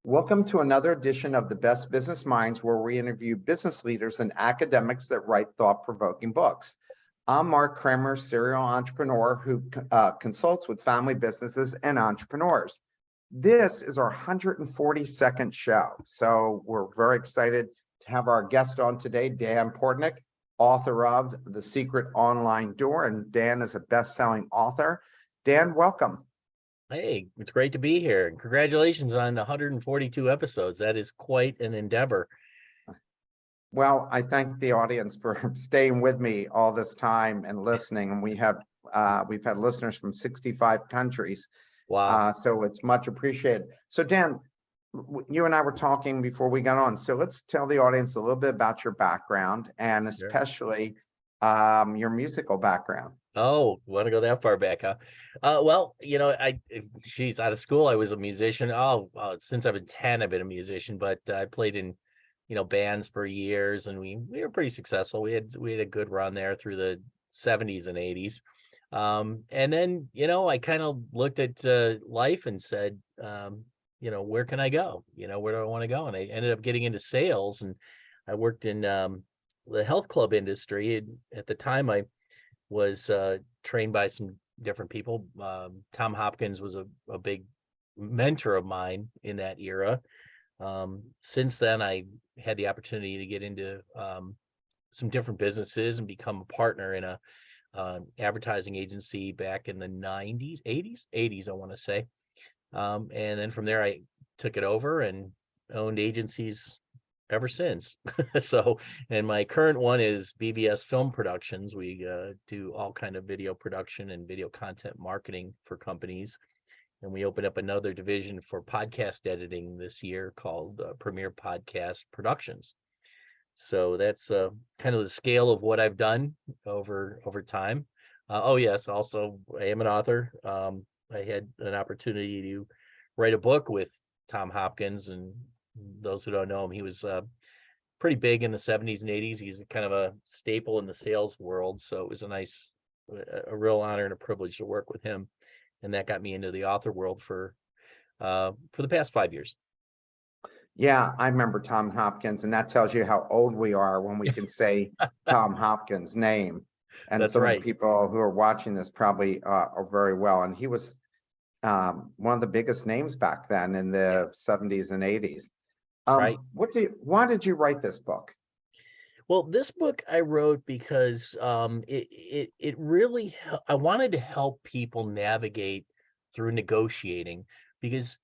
Welcome to another edition of the Best Business Minds, where we interview business leaders and academics that write thought-provoking books. I'm Marc Kramer, serial entrepreneur who consults with family businesses and entrepreneurs. This is our 142nd show, so we're very excited to have our guest on today, Dan Portik, author of The Secret Online Door, and Dan is a best-selling author. Dan, welcome. Hey, it's great to be here. Congratulations on 142 episodes. That is quite an endeavor. Well, I thank the audience for staying with me all this time and listening. And we've had listeners from 65 countries. Wow. So it's much appreciated. So Dan, you and I were talking before we got on. So let's tell the audience a little bit about your background and especially your musical background. Oh, want to go that far back, huh? Well, she's out of school. I was a musician. Since I've been 10, I've been a musician, but I played in, bands for years, and we were pretty successful. We had a good run there through the 70s and 80s. And then, I kind of looked at life and said, where can I go? Where do I want to go? And I ended up getting into sales, and I worked in the health club industry. And at the time, I was trained by some different people. Tom Hopkins was a big mentor of mine in that era. Since then, I had the opportunity to get into some different businesses and become a partner in a advertising agency back in the 80s, I want to say. And then from there, I took it over and owned agencies ever since. And my current one is BVS Film Productions. We do all kind of video production and video content marketing for companies. And we opened up another division for podcast editing this year called Premier Podcast Productions. So that's kind of the scale of what I've done over time. Yes, also I am an author. I had an opportunity to write a book with Tom Hopkins, and those who don't know him, he was pretty big in the 70s and 80s. He's kind of a staple in the sales world. So it was a real honor and a privilege to work with him. And that got me into the author world for the past 5 years. Yeah, I remember Tom Hopkins, and that tells you how old we are when we can say Tom Hopkins' name. And That's some right. of the people who are watching this probably are very well. And he was one of the biggest names back then in the 70s and 80s. Right. Why did you write this book? Well, this book I wrote because it really, I wanted to help people navigate through negotiating, because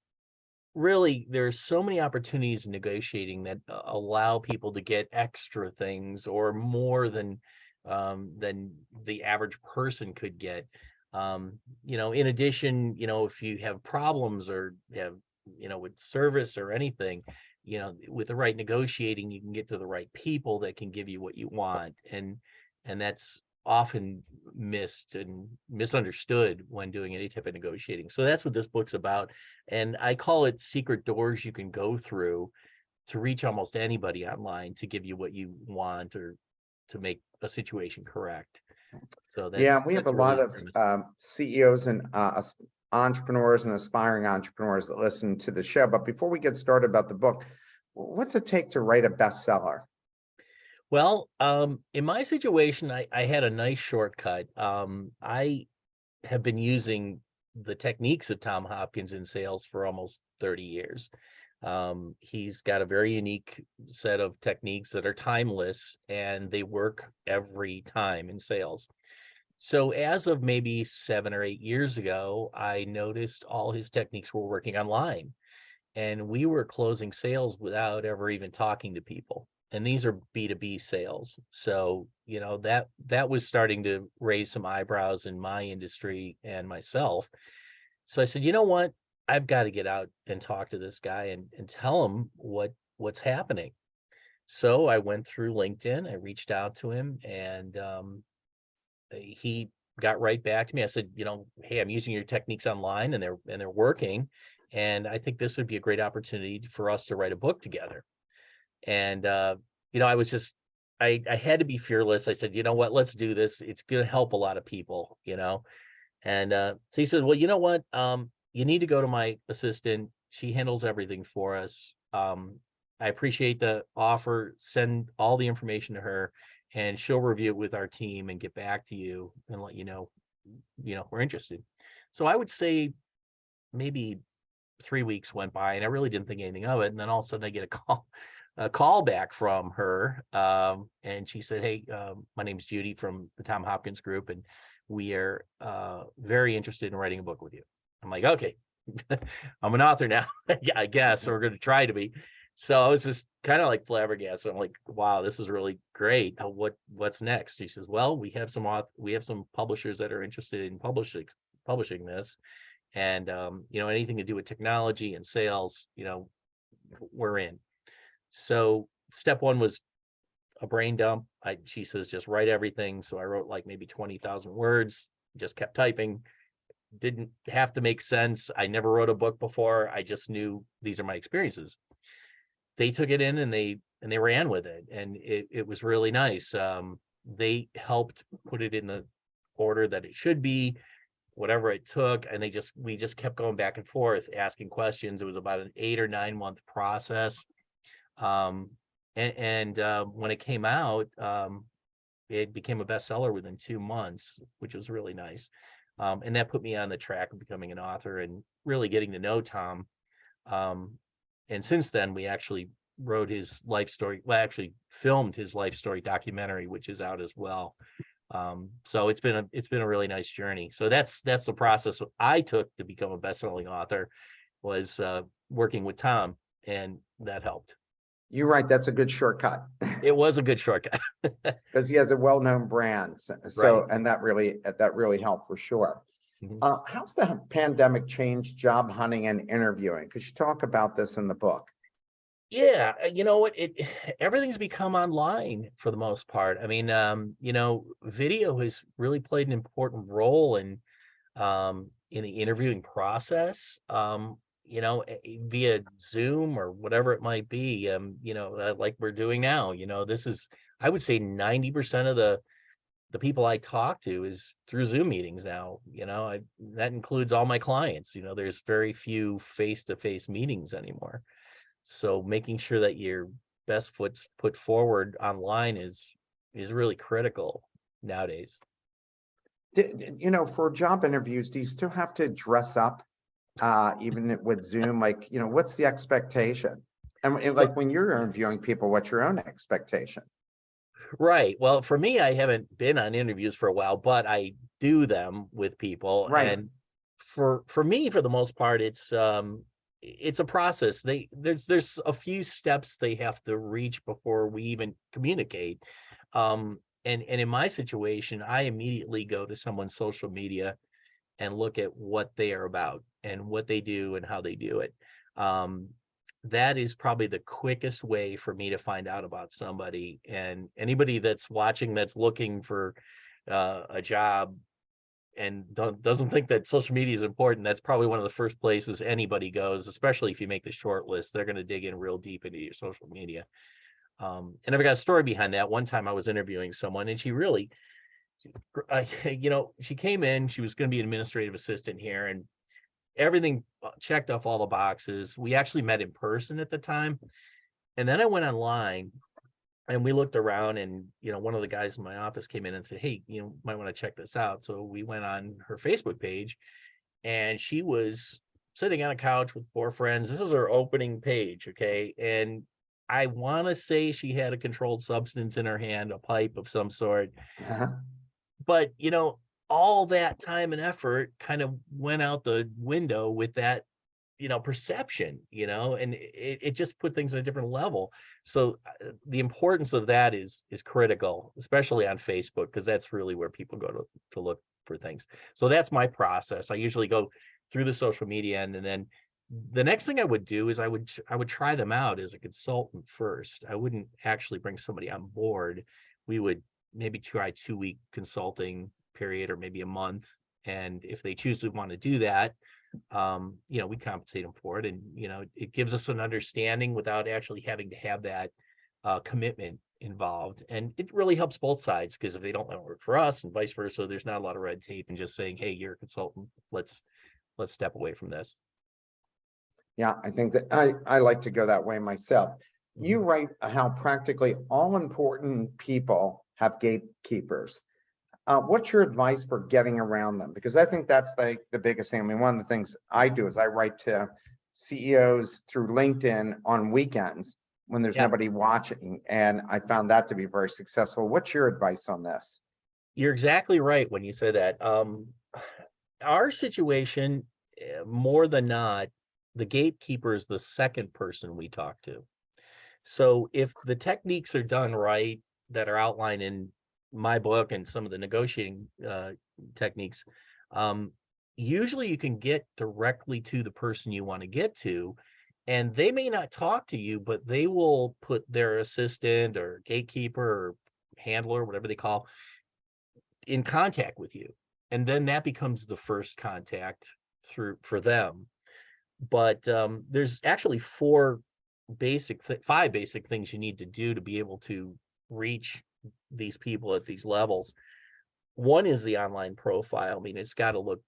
really there's so many opportunities in negotiating that allow people to get extra things or more than the average person could get. In addition, if you have problems or have, with service or anything, with the right negotiating, you can get to the right people that can give you what you want. And that's often missed and misunderstood when doing any type of negotiating. So that's what this book's about. And I call it secret doors you can go through to reach almost anybody online to give you what you want or to make a situation correct. So we have a lot of CEOs and entrepreneurs and aspiring entrepreneurs that listen to the show. But before we get started about the book, what's it take to write a bestseller? Well, in my situation, I had a nice shortcut. I have been using the techniques of Tom Hopkins in sales for almost 30 years. He's got a very unique set of techniques that are timeless, and they work every time in sales. So as of maybe 7 or 8 years ago, I noticed all his techniques were working online, and we were closing sales without ever even talking to people. And these are B2B sales. So, that was starting to raise some eyebrows in my industry and myself. So I said, you know what? I've got to get out and talk to this guy and tell him what's happening. So I went through LinkedIn, I reached out to him, and he got right back to me. I said, hey, I'm using your techniques online, and they're working. And I think this would be a great opportunity for us to write a book together. And, I was just, I had to be fearless. I said, you know what, let's do this. It's going to help a lot of people, And so he said, well, you know what, you need to go to my assistant. She handles everything for us. I appreciate the offer. Send all the information to her, and she'll review it with our team and get back to you and let you know, we're interested. So I would say maybe 3 weeks went by, and I really didn't think anything of it. And then all of a sudden I get a call back from her. And she said, "Hey, my name's Judy from the Tom Hopkins Group, and we are very interested in writing a book with you." I'm like, "Okay, I'm an author now." Yeah, I guess. So we're going to try to be. So I was just kind of like flabbergasted. I'm like, "Wow, this is really great. What's next?" She says, "Well, we have some publishers that are interested in publishing this. And you know, anything to do with technology and sales, you know, we're in." So step one was a brain dump. She says, just write everything. So I wrote like maybe 20,000 words, just kept typing, didn't have to make sense. I never wrote a book before. I just knew these are my experiences. They took it in and they ran with it. And it was really nice. They helped put it in the order that it should be, whatever it took. And we just kept going back and forth, asking questions. It was about an 8 or 9 month process. When it came out, it became a bestseller within 2 months, which was really nice. And that put me on the track of becoming an author and really getting to know Tom. And since then, we actually wrote his life story. Well, actually filmed his life story documentary, which is out as well. So it's been a really nice journey. So that's the process I took to become a best-selling author, was working with Tom, and that helped. You're right. That's a good shortcut. It was a good shortcut. Because he has a well-known brand. So, Right. and that really helped for sure. Mhm. How's the pandemic changed job hunting and interviewing? Because you talk about this in the book. Yeah, you know what? Everything's become online for the most part. I mean, you know, video has really played an important role in the interviewing process. You know, via Zoom or whatever it might be. You know, like we're doing now. You know, I would say 90% of the people I talk to is through Zoom meetings now. You know, that includes all my clients. You know, there's very few face-to-face meetings anymore. So making sure that your best foot's put forward online is really critical nowadays. You know, for job interviews, do you still have to dress up, even with Zoom? Like, you know, what's the expectation? And Well, like when you're interviewing people, what's your own expectation? right. Well, for me, I haven't been on interviews for a while, but I do them with people. Right. And for me, for the most part, it's a process. There's a few steps they have to reach before we even communicate. And in my situation, I immediately go to someone's social media and look at what they are about and what they do and how they do it. Um, that is probably the quickest way for me to find out about somebody. And anybody that's watching, that's looking for a job and doesn't think that social media is important, that's probably one of the first places anybody goes, especially if you make the short list. They're going to dig in real deep into your social media. And I've got a story behind that. One time I was interviewing someone, and she really, you know, she came in, she was going to be an administrative assistant here, and everything checked off all the boxes. We actually met in person at the time. And then I went online and we looked around, and, you know, one of the guys in my office came in and said, "Hey, you know, might want to check this out." So we went on her Facebook page, and she was sitting on a couch with 4 friends. This is her opening page. Okay. And I want to say she had a controlled substance in her hand, a pipe of some sort. Uh-huh. But, you know, all that time and effort kind of went out the window with that, you know, perception, you know, and it just put things at a different level. So the importance of that is critical, especially on Facebook, because that's really where people go to look for things. So that's my process. I usually go through the social media, and then the next thing I would do is I would try them out as a consultant first. I wouldn't actually bring somebody on board. We would maybe try 2-week consulting period, or maybe a month. And if they choose to want to do that, you know, we compensate them for it. And, you know, it gives us an understanding without actually having to have that commitment involved. And it really helps both sides, because if they don't want to work for us and vice versa, there's not a lot of red tape and just saying, "Hey, you're a consultant. Let's step away from this." Yeah, I think that I like to go that way myself. You Mhm. write how practically all important people have gatekeepers. What's your advice for getting around them? Because I think that's like the biggest thing. I mean, one of the things I do is I write to CEOs through LinkedIn on weekends when there's Yeah, nobody watching, and I found that to be very successful. What's your advice on this? you're exactly right when you say that. Our situation, more than not, the gatekeeper is the second person we talk to. So if the techniques are done right that are outlined in my book and some of the negotiating techniques, um, usually you can get directly to the person you want to get to, and they may not talk to you, but they will put their assistant or gatekeeper or handler, whatever they call, in contact with you. And then that becomes the first contact through for them. But there's actually five basic things you need to do to be able to reach these people at these levels. One is the online profile. I mean, it's got to look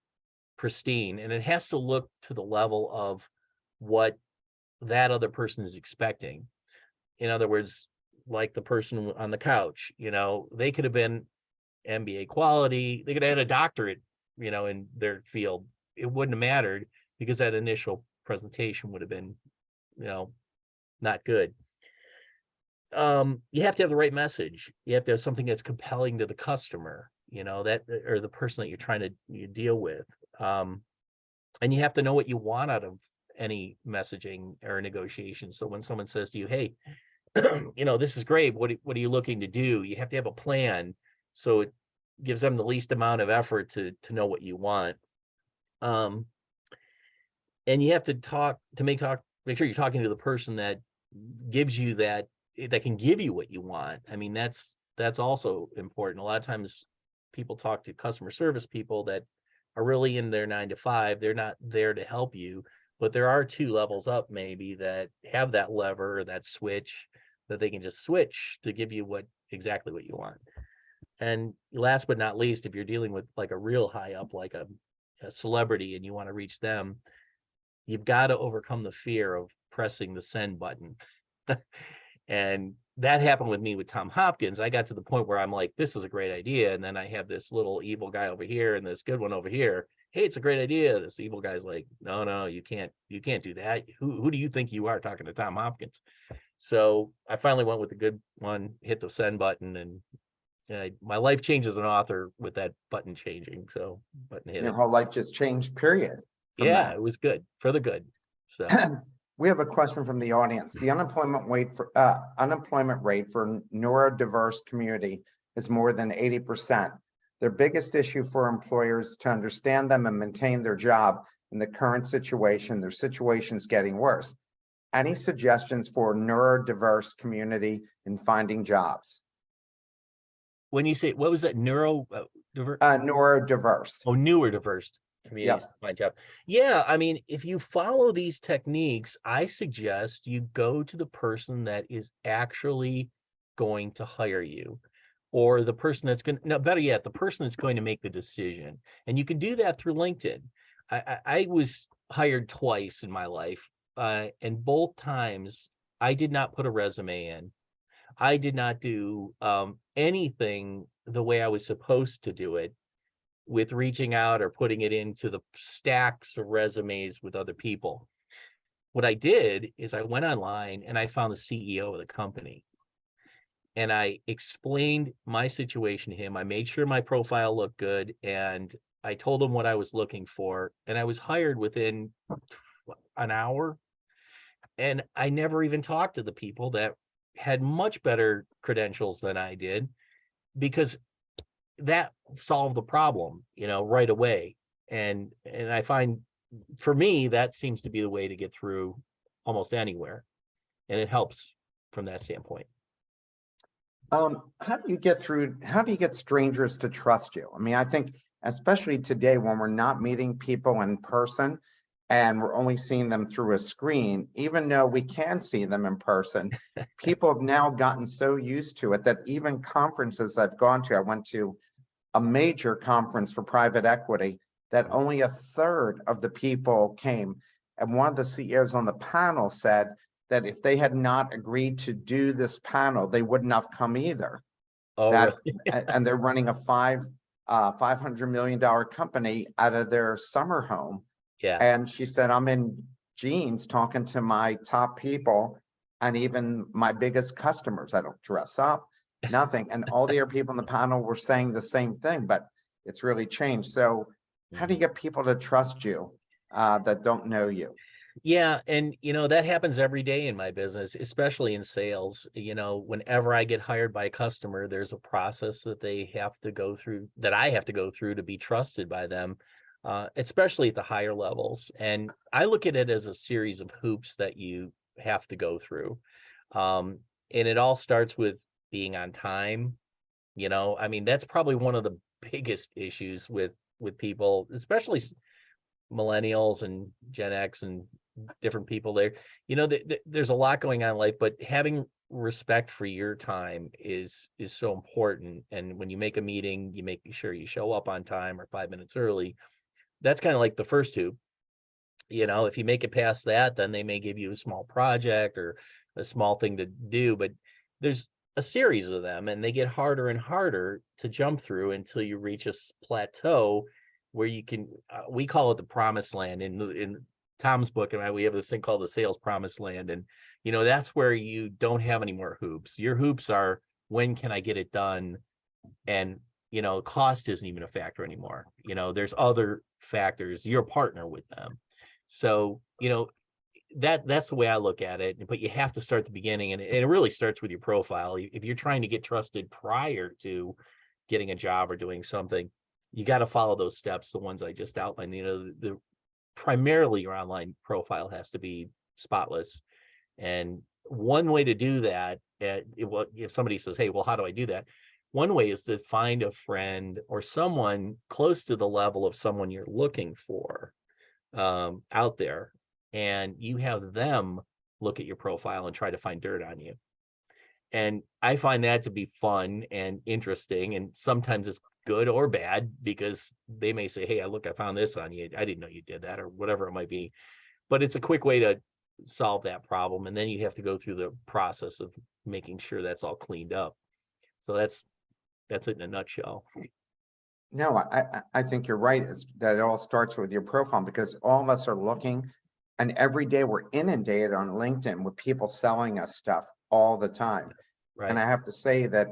pristine, and it has to look to the level of what that other person is expecting. In other words, like the person on the couch, they could have been MBA quality, they could have had a doctorate, in their field. It wouldn't have mattered because that initial presentation would have been, you know, not good. You have to have the right message. You have to have something that's compelling to the customer, that or the person that you're trying to deal with. And you have to know what you want out of any messaging or negotiation. So when someone says to you, "Hey, this is great. What are you looking to do?" You have to have a plan. So it gives them the least amount of effort to know what you want. Um, and you have to make sure you're talking to the person that gives you that can give you what you want. I mean, that's also important. A lot of times people talk to customer service people that are really in their 9 to 5. They're not there to help you, but there are two levels up maybe that have that lever or that switch that they can just switch to give you exactly what you want. And last but not least, if you're dealing with like a real high up, like a celebrity, and you want to reach them, you've got to overcome the fear of pressing the send button. And that happened with me with Tom Hopkins. I got to the point where I'm like, this is a great idea. And then I have this little evil guy over here and this good one over here. Hey, it's a great idea. This evil guy's like, no, you can't do that. Who do you think you are talking to Tom Hopkins? So I finally went with the good one, hit the send button, and my life changed as an author with that button changing. So button hit Your it. whole life just changed, period, from Yeah, that. it was good for the good. So We have a question from the audience. The unemployment rate for neurodiverse community is more than 80%. Their biggest issue for employers to understand them and maintain their job in the current situation. Their situation's getting worse. Any suggestions for neurodiverse community in finding jobs? when you say, what was that, Neurodiverse. newer diverse Yeah. communities to find job. Yeah, I mean, if you follow these techniques, I suggest you go to the person that is actually going to hire you, or the person that's going to, no, better yet, the person that's going to make the decision. And you can do that through LinkedIn. I was hired twice in my life, and both times I did not put a resume in. I did not do anything the way I was supposed to do it, with reaching out or putting it into the stacks of resumes with other people. What I did is I went online and I found the CEO of the company, and I explained my situation to him. I made sure my profile looked good, and I told him what I was looking for, and I was hired within an hour. And I never even talked to the people that had much better credentials than I did, because that solved the problem, right away. And I find, for me, that seems to be the way to get through almost anywhere. And it helps from that standpoint. How do you get strangers to trust you? I mean, I think especially today when we're not meeting people in person and we're only seeing them through a screen, even though we can see them in person, people have now gotten so used to it that even conferences I've gone to, I went to a major conference for private equity, that only a third of the people came. And one of the CEOs on the panel said that if they had not agreed to do this panel, they wouldn't have come either. Oh, That really? and they're running a $500 million company out of their summer home. Yeah. And she said, I'm in jeans talking to my top people and even my biggest customers. I don't dress up, nothing. And all the other people on the panel were saying the same thing, but it's really changed. So how do you get people to trust you that don't know you? Yeah. And, that happens every day in my business, especially in sales. Whenever I get hired by a customer, there's a process that they have to go through, that I have to go through to be trusted by them, especially at the higher levels. And I look at it as a series of hoops that you have to go through. And it all starts with being on time. That's probably one of the biggest issues with people, especially millennials and Gen X and different people there. There's a lot going on in life, but having respect for your time is so important. And when you make a meeting, you make sure you show up on time or 5 minutes early. That's kind of like the first two. If you make it past that, then they may give you a small project or a small thing to do, but there's a series of them and they get harder and harder to jump through until you reach a plateau where you can, we call it the promised land in Tom's book. And we have this thing called the sales promised land. And, that's where you don't have any more hoops. Your hoops are, when can I get it done? And, cost isn't even a factor anymore. There's other factors, you're a partner with them. So, that's the way I look at it, but you have to start at the beginning, and it really starts with your profile. If you're trying to get trusted prior to getting a job or doing something, you got to follow those steps, the ones I just outlined. The primarily your online profile has to be spotless. And one way to do that, if somebody says, hey, well, how do I do that? One way is to find a friend or someone close to the level of someone you're looking for out there, and you have them look at your profile and try to find dirt on you. And I find that to be fun and interesting. And sometimes it's good or bad, because they may say, hey, I found this on you. I didn't know you did that, or whatever it might be. But it's a quick way to solve that problem. And then you have to go through the process of making sure that's all cleaned up. So that's it in a nutshell. No, I think you're right. It's that it all starts with your profile, because all of us are looking, and every day we're inundated on LinkedIn with people selling us stuff all the time. Right. And I have to say that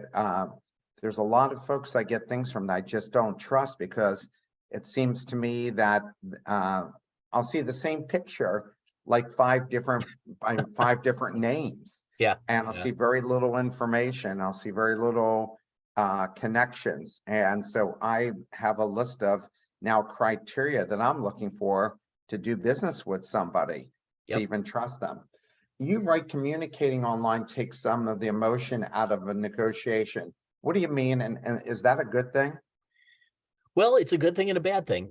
there's a lot of folks I get things from that I just don't trust, because it seems to me that I'll see the same picture like five different names. Yeah. And I'll see very little information. I'll see very little connections. And so I have a list of now criteria that I'm looking for to do business with somebody, to even trust them. You write, communicating online takes some of the emotion out of a negotiation. What do you mean? And is that a good thing? Well, it's a good thing and a bad thing.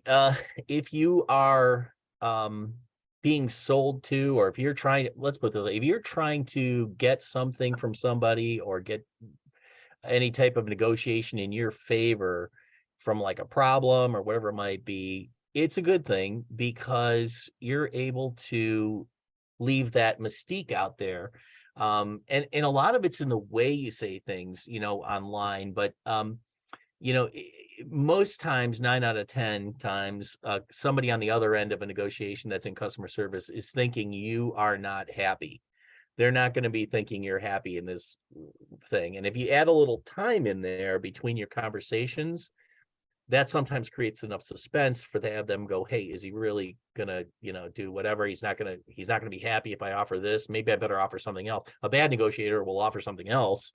If you are being sold to, or if you're trying, let's put it this way, if you're trying to get something from somebody or get any type of negotiation in your favor from like a problem or whatever it might be, it's a good thing, because you're able to leave that mystique out there. And a lot of it's in the way you say things, online, but most times, 9 out of 10 times, somebody on the other end of a negotiation that's in customer service is thinking you are not happy. They're not going to be thinking you're happy in this thing. And if you add a little time in there between your conversations, that sometimes creates enough suspense for to have them go, hey, is he really gonna, do whatever? He's not gonna be happy if I offer this. Maybe I better offer something else. A bad negotiator will offer something else,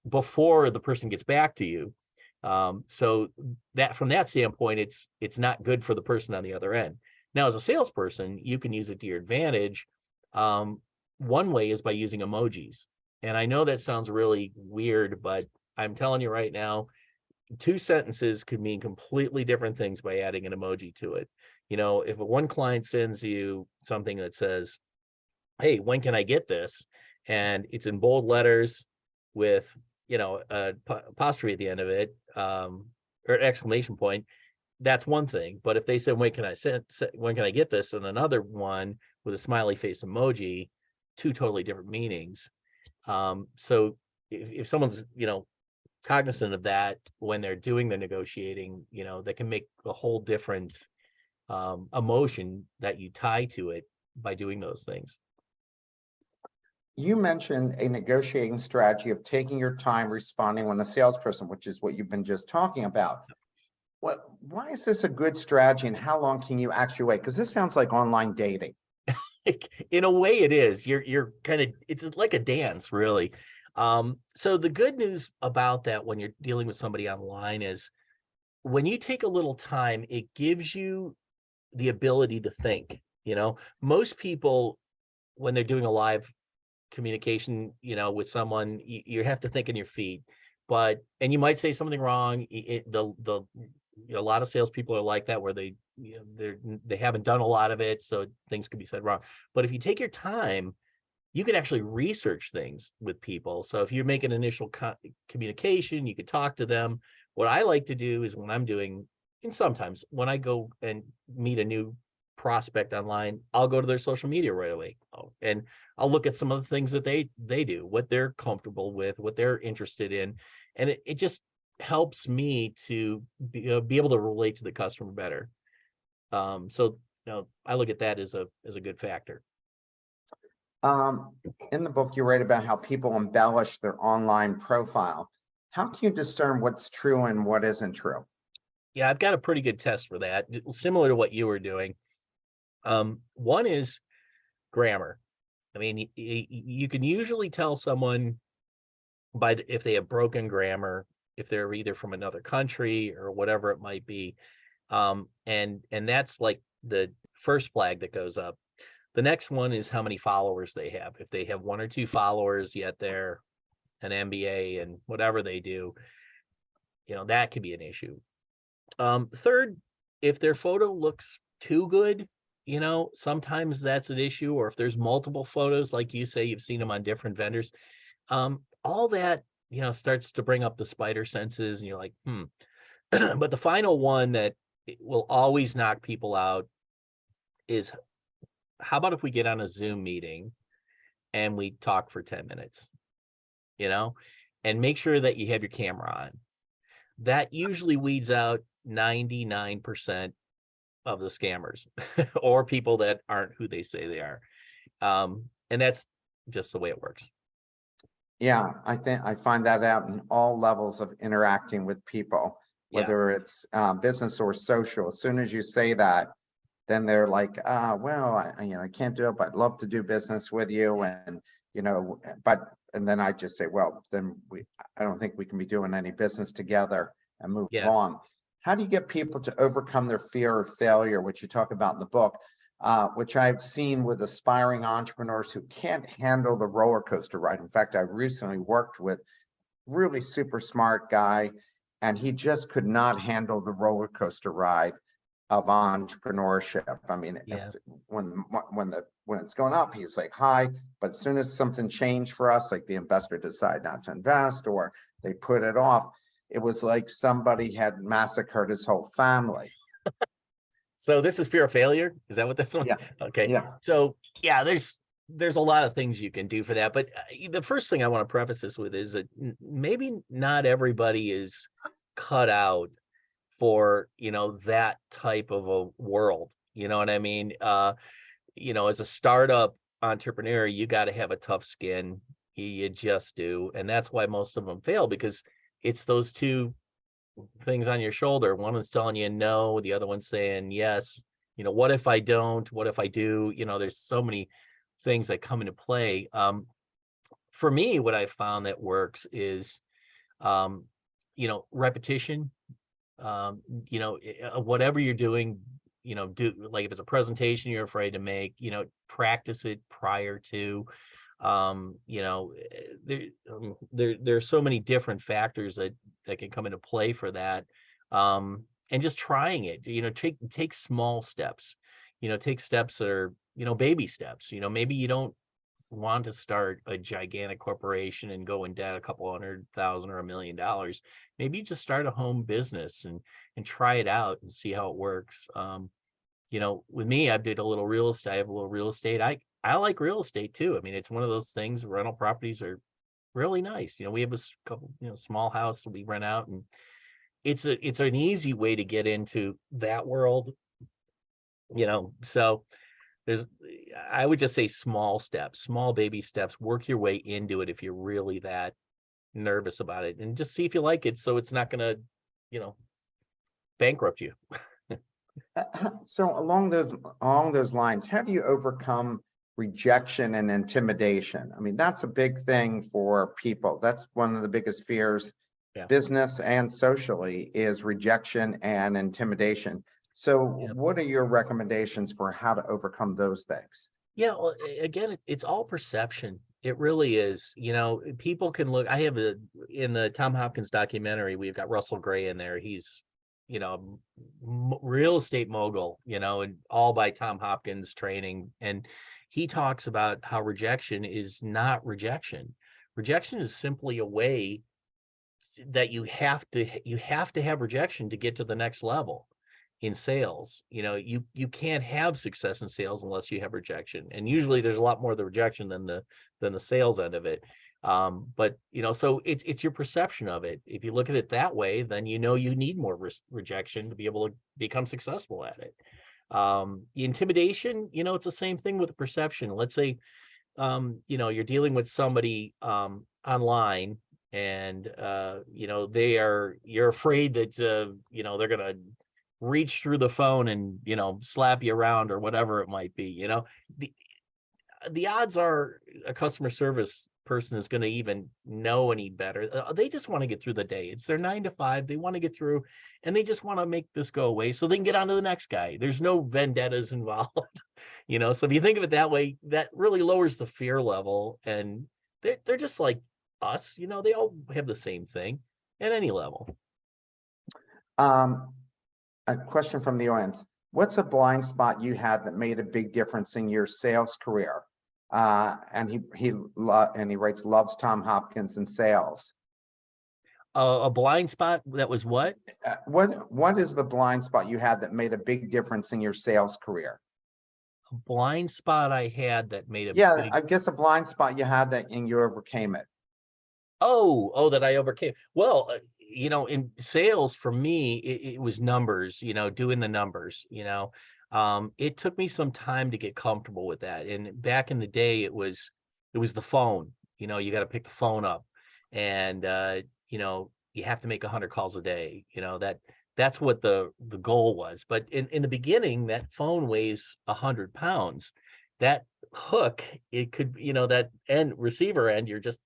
before the person gets back to you. So that, from that standpoint, it's not good for the person on the other end. Now, as a salesperson, you can use it to your advantage. One way is by using emojis. And I know that sounds really weird, but I'm telling you right now, 2 sentences could mean completely different things by adding an emoji to it. If one client sends you something that says, hey, when can I get this? And it's in bold letters with, a apostrophe at the end of it, or an exclamation point, that's one thing. But if they said, when can I get this? And another one with a smiley face emoji, two totally different meanings. So if someone's, cognizant of that when they're doing the negotiating, that can make a whole different emotion that you tie to it by doing those things. You mentioned a negotiating strategy of taking your time responding when a salesperson, which is what you've been just talking about. Why is this a good strategy, and how long can you actually wait? Because this sounds like online dating. In a way it is. You're kind of, it's like a dance, really. So the good news about that when you're dealing with somebody online is when you take a little time, it gives you the ability to think. Most people, when they're doing a live communication, with someone, you have to think on your feet, and you might say something wrong. A lot of salespeople are like that, where they haven't done a lot of it, so things could be said wrong. But if you take your time, you can actually research things with people. So if you make an initial communication, you could talk to them. What I like to do is when I'm doing, and sometimes when I go and meet a new prospect online, I'll go to their social media right away. And I'll look at some of the things that they do, what they're comfortable with, what they're interested in. And it just helps me to be able to relate to the customer better. So I look at that as a good factor. In the book, you write about how people embellish their online profile. How can you discern what's true and what isn't true? Yeah, I've got a pretty good test for that, similar to what you were doing. One is grammar. I mean, you can usually tell someone if they have broken grammar, if they're either from another country or whatever it might be. And that's like the first flag that goes up. The next one is how many followers they have. If they have 1 or 2 followers, yet they're an MBA and whatever they do, that could be an issue. Third, if their photo looks too good, sometimes that's an issue. Or if there's multiple photos, like you say, you've seen them on different vendors, all that, starts to bring up the spider senses, and you're like, But the final one that will always knock people out is, how about if we get on a Zoom meeting and we talk for 10 minutes, and make sure that you have your camera on. That usually weeds out 99% of the scammers or people that aren't who they say they are. And that's just the way it works. Yeah, I think I find that out in all levels of interacting with people, whether it's business or social. As soon as you say that, then they're like, well, I can't do it, but I'd love to do business with you. And, and then I just say, well, then I don't think we can be doing any business together, and move on. How do you get people to overcome their fear of failure, which you talk about in the book, which I've seen with aspiring entrepreneurs who can't handle the roller coaster ride? In fact, I recently worked with really super smart guy, and he just could not handle the roller coaster ride of entrepreneurship. I mean, when it's going up, he's like high, but as soon as something changed for us, like the investor decided not to invest or they put it off, it was like somebody had massacred his whole family. So this is fear of failure. Is that what this one? Yeah. Okay. Yeah. So there's a lot of things you can do for that. But the first thing I want to preface this with is that maybe not everybody is cut out for, that type of a world. You know what I mean? As a startup entrepreneur, you got to have a tough skin. You just do. And that's why most of them fail, because it's those two things on your shoulder. One is telling you no, the other one's saying yes. What if I don't? What if I do? There's so many things that come into play. For me, what I found that works is, repetition. Whatever you're doing, do, like if it's a presentation you're afraid to make, practice it prior to. There's so many different factors that can come into play for that. And just trying it, take small steps, take steps that are, baby steps. Maybe you don't want to start a gigantic corporation and go in debt a couple $100,000 or $1 million, maybe just start a home business and try it out and see how it works. With me, I did a little real estate. I have a little real estate. I like real estate too. I mean, it's one of those things. Rental properties are really nice. We have a couple, small house that we rent out, and it's an easy way to get into that world. So I would just say small steps, small baby steps, work your way into it if you're really that nervous about it, and just see if you like it. So it's not going to, bankrupt you. So along those lines, how do you overcome rejection and intimidation? I mean, that's a big thing for people. That's one of the biggest fears, business and socially, is rejection and intimidation. So what are your recommendations for how to overcome those things? Yeah, well, again, it's all perception. It really is. People can look. I have in the Tom Hopkins documentary, we've got Russell Gray in there. He's, real estate mogul, and all by Tom Hopkins training. And he talks about how rejection is not rejection. Rejection is simply a way that you have to have rejection to get to the next level in sales. You can't have success in sales unless you have rejection, and usually there's a lot more of the rejection than the sales end of it. But so it's your perception of it. If you look at it that way, then you need more rejection to be able to become successful at it. The intimidation, it's the same thing with the perception. Let's say you're dealing with somebody online, and you're afraid that they're gonna reach through the phone and slap you around or whatever it might be. The odds are a customer service person is going to even know any better. They just want to get through the day. It's their 9 to 5. They want to get through, and they just want to make this go away so they can get on to the next guy. There's no vendettas involved. So if you think of it that way, that really lowers the fear level, and they're just like us. They all have the same thing at any level. A question from the audience: what's a blind spot you had that made a big difference in your sales career? And he writes, loves Tom Hopkins in sales. A blind spot that was what? What is the blind spot you had that made a big difference in your sales career? A blind spot I had that made I guess a blind spot you had and you overcame it. Oh, that I overcame. Well, in sales for me, it was numbers, doing the numbers, it took me some time to get comfortable with that. And back in the day, it was the phone, you got to pick the phone up, and, you have to make 100 calls a day, that's what the goal was. But in the beginning, that phone weighs 100 pounds. That hook, it could, that receiver end, you're just,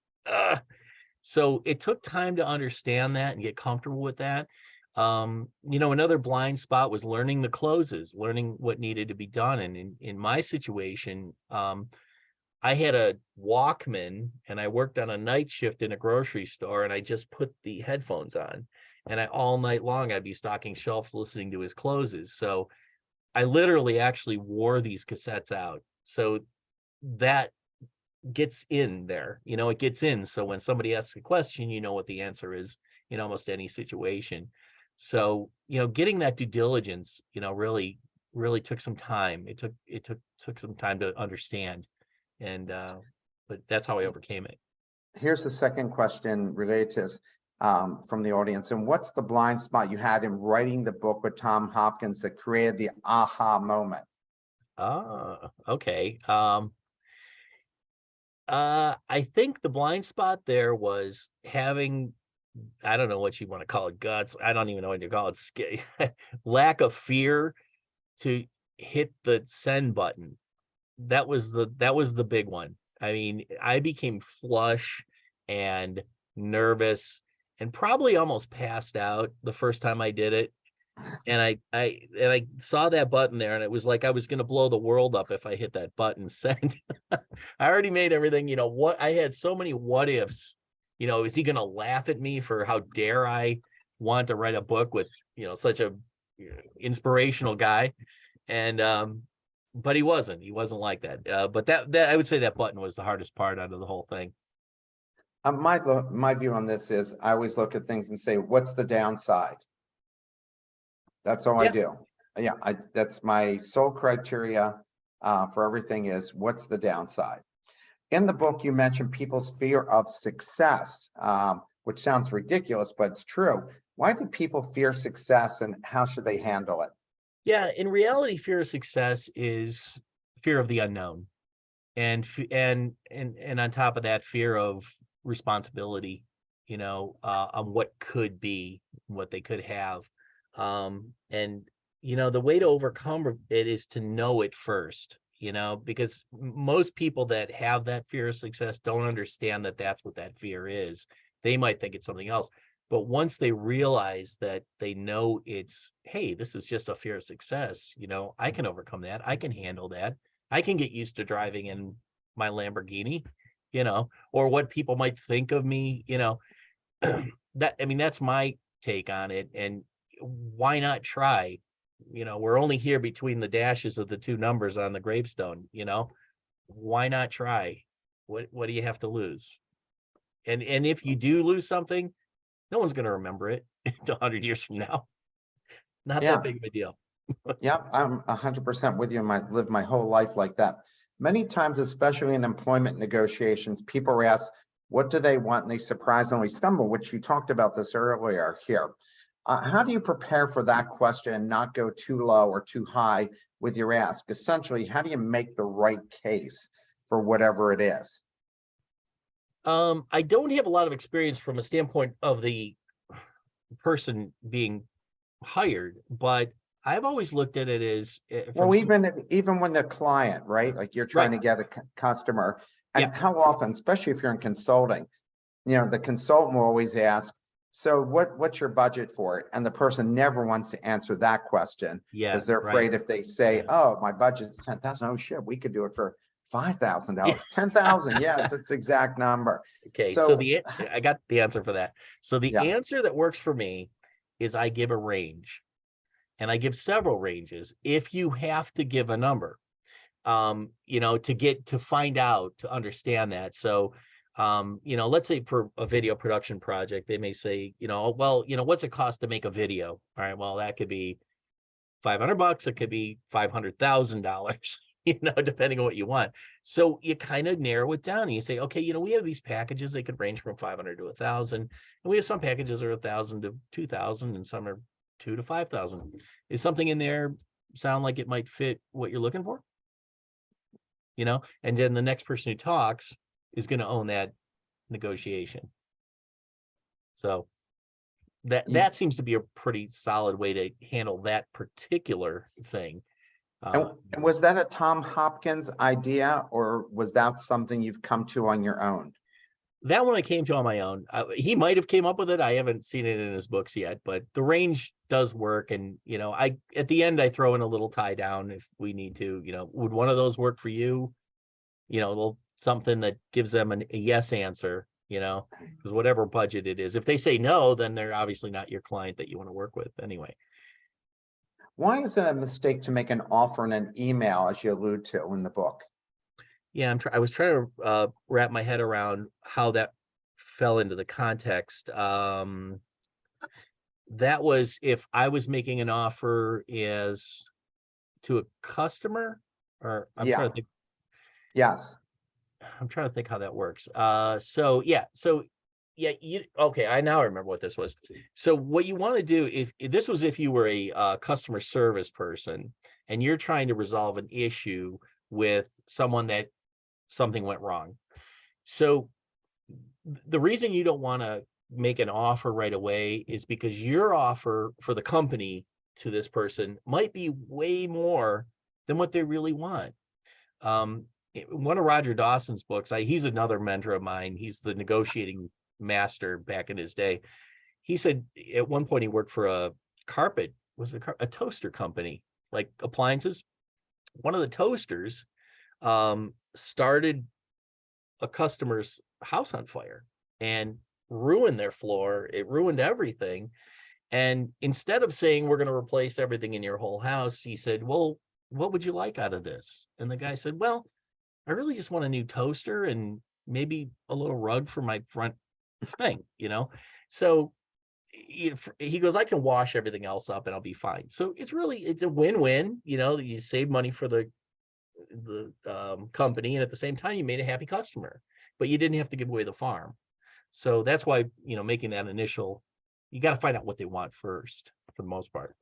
so it took time to understand that and get comfortable with that. Another blind spot was learning the closes, learning what needed to be done. And in my situation, I had a Walkman, and I worked on a night shift in a grocery store, and I just put the headphones on, and all night long I'd be stocking shelves listening to his closes. So I literally actually wore these cassettes out. So that gets in there, it gets in. So when somebody asks a question, what the answer is in almost any situation. So, getting that due diligence, really took some time. It took some time to understand. And, but that's how I overcame it. Here's the second question related to this, from the audience. And what's the blind spot you had in writing the book with Tom Hopkins that created the aha moment? Okay. I think the blind spot there was having, I don't know what you want to call it, guts. I don't even know what you call it. Lack of fear to hit the send button. That was the big one. I mean, I became flush and nervous and probably almost passed out the first time I did it. And I saw that button there, and it was like I was going to blow the world up if I hit that button send. I already made everything, what I had so many what ifs. Is he going to laugh at me for how dare I want to write a book with, such a inspirational guy? And but he wasn't like that. But that I would say that button was the hardest part out of the whole thing. My view on this is I always look at things and say, what's the downside? That's all I Yeah. do. Yeah, that's my sole criteria for everything is what's the downside. In the book, you mentioned people's fear of success, which sounds ridiculous, but it's true. Why do people fear success and how should they handle it? Yeah, in reality, fear of success is fear of the unknown, and on top of that, fear of responsibility. On what could be, what they could have, and the way to overcome it is to know it first. Because most people that have that fear of success don't understand that that's what that fear is. They might think it's something else. But once they realize that they know it's, hey, this is just a fear of success, I can overcome that. I can handle that. I can get used to driving in my Lamborghini, or what people might think of me, that's my take on it. And why not try? We're only here between the dashes of the two numbers on the gravestone, why not try? What do you have to lose? And if you do lose something, no one's going to remember it 100 years from now. Not Yeah. that big of a deal. Yeah, I'm 100% with you. I lived my whole life like that. Many times, especially in employment negotiations, people are asked, what do they want? And they surprisingly stumble, which you talked about this earlier here. How do you prepare for that question and not go too low or too high with your ask? Essentially, how do you make the right case for whatever it is? I don't have a lot of experience from a standpoint of the person being hired, but I've always looked at it as Well, even when the client, right? Like you're trying right. to get a customer, and Yeah. how often, especially if you're in consulting, the consultant will always ask, so what's your budget for it? And the person never wants to answer that question because Yes. they're Right. afraid if they say, Yeah. oh, my budget's 10,000. Oh shit, we could do it for Yeah. $5,000, 10,000. Yeah, it's its exact number. Okay. So So I got the answer for that. So the yeah, answer that works for me is I give a range, and I give several ranges if you have to give a number, to find out, to understand that. So, let's say for a video production project, they may say, well, what's it cost to make a video? All right, well, that could be $500. It could be $500,000, depending on what you want. So you kind of narrow it down and you say, okay, we have these packages. They could range from 500 to 1,000. And we have some packages that are 1,000 to 2,000 and some are 2 to 5,000. Is something in there sound like it might fit what you're looking for? And then the next person who talks is going to own that negotiation. So that seems to be a pretty solid way to handle that particular thing. and was that a Tom Hopkins idea or was that something you've come to on your own? That one I came to on my own. He might have came up with it. I haven't seen it in his books yet, but the range does work. And, at the end, I throw in a little tie down if we need to, would one of those work for you? Something that gives them a yes answer, because whatever budget it is, if they say no, then they're obviously not your client that you want to work with anyway. Why is it a mistake to make an offer in an email, as you allude to in the book? Yeah, I was trying to wrap my head around how that fell into the context. That was if I was making an offer as to a customer, or I'm Yeah. trying to think. Yes. I'm trying to think how that works. Okay, I now remember what this was. So what you want to do, if this was if you were a customer service person and you're trying to resolve an issue with someone that something went wrong. So the reason you don't want to make an offer right away is because your offer for the company to this person might be way more than what they really want. One of Roger Dawson's books, he's another mentor of mine. He's the negotiating master back in his day. He said at one point he worked for a toaster company, like appliances. One of the toasters started a customer's house on fire and ruined their floor. It ruined everything. And instead of saying, we're going to replace everything in your whole house, he said, well, what would you like out of this? And the guy said, well, I really just want a new toaster and maybe a little rug for my front thing, So he goes, I can wash everything else up and I'll be fine. So it's a win-win, you save money for the company, and at the same time you made a happy customer, but you didn't have to give away the farm. So that's why, making that initial, you got to find out what they want first for the most part.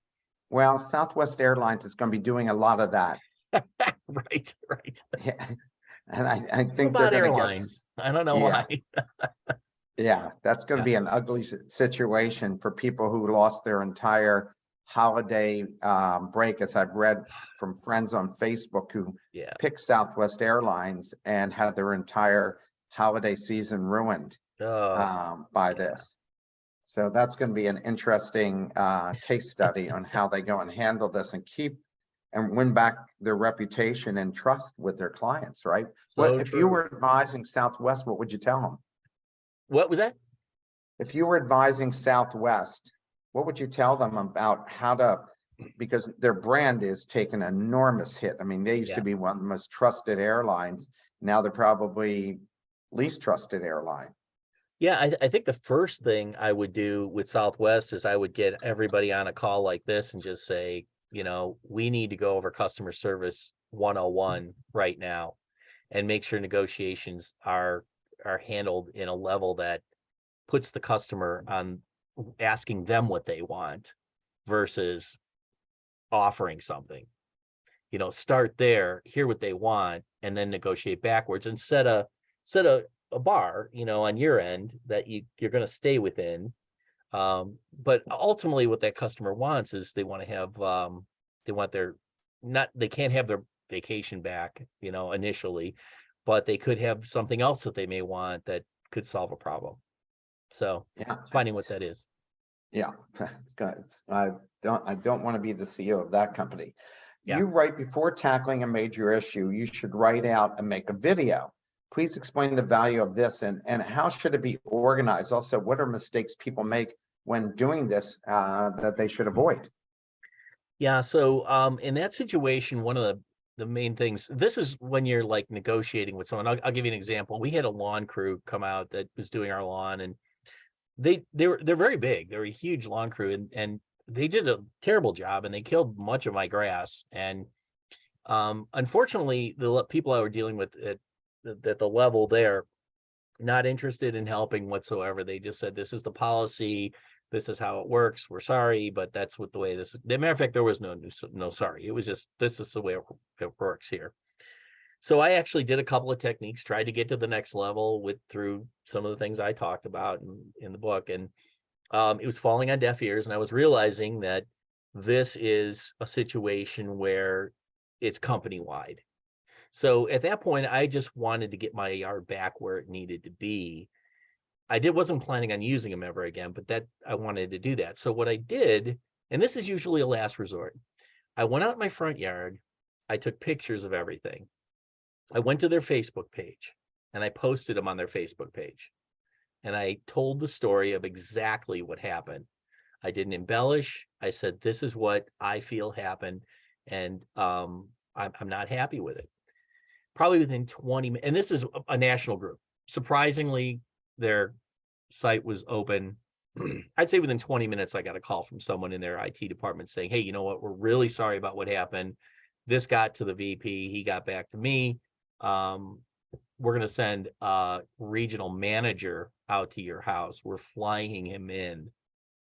Well, Southwest Airlines is going to be doing a lot of that. Right. Yeah. And I think About they're going to airlines. I don't know yeah. why. Yeah, that's going to be an ugly situation for people who lost their entire holiday break, as I've read from friends on Facebook who picked Southwest Airlines and had their entire holiday season ruined by this. So that's going to be an interesting case study on how they go and handle this and keep and win back their reputation and trust with their clients, right? So if you were advising Southwest, what would you tell them? What was that? If you were advising Southwest, what would you tell them about how to, because their brand is taking an enormous hit. I mean, they used to be one of the most trusted airlines. Now they're probably least trusted airline. Yeah, I think the first thing I would do with Southwest is I would get everybody on a call like this and just say, we need to go over customer service 101 right now and make sure negotiations are handled in a level that puts the customer on asking them what they want versus offering something. Start there, hear what they want, and then negotiate backwards, and set a bar, on your end that you're going to stay within. But ultimately what that customer wants is they want to have, they can't have their vacation back, initially, but they could have something else that they may want that could solve a problem. So finding what that is. Yeah, it's good. I don't want to be the CEO of that company. Yeah. You write, before tackling a major issue, you should write out and make a video. Please explain the value of this and how should it be organized? Also, what are mistakes people make when doing this that they should avoid? Yeah, so in that situation, one of the main things, this is when you're like negotiating with someone. I'll give you an example. We had a lawn crew come out that was doing our lawn, and they're very big. They're a huge lawn crew, and they did a terrible job, and they killed much of my grass. And unfortunately, the people I were dealing with at the level there, not interested in helping whatsoever. They just said, this is the policy, this is how it works, we're sorry, but that's what the way this is. As a matter of fact, there was no sorry. It was just, this is the way it works here. So I actually did a couple of techniques, tried to get to the next level through some of the things I talked about in the book. And it was falling on deaf ears. And I was realizing that this is a situation where it's company-wide. So at that point, I just wanted to get my yard back where it needed to be. Wasn't planning on using them ever again, but that I wanted to do that. So what I did, and this is usually a last resort, I went out in my front yard, I took pictures of everything. I went to their Facebook page and I posted them on their Facebook page. And I told the story of exactly what happened. I didn't embellish. I said, this is what I feel happened. And I'm not happy with it. Probably within 20 minutes, and this is a national group. Surprisingly, their site was open. I'd say within 20 minutes, I got a call from someone in their IT department saying, hey, you know what? We're really sorry about what happened. This got to the VP. He got back to me. We're going to send a regional manager out to your house. We're flying him in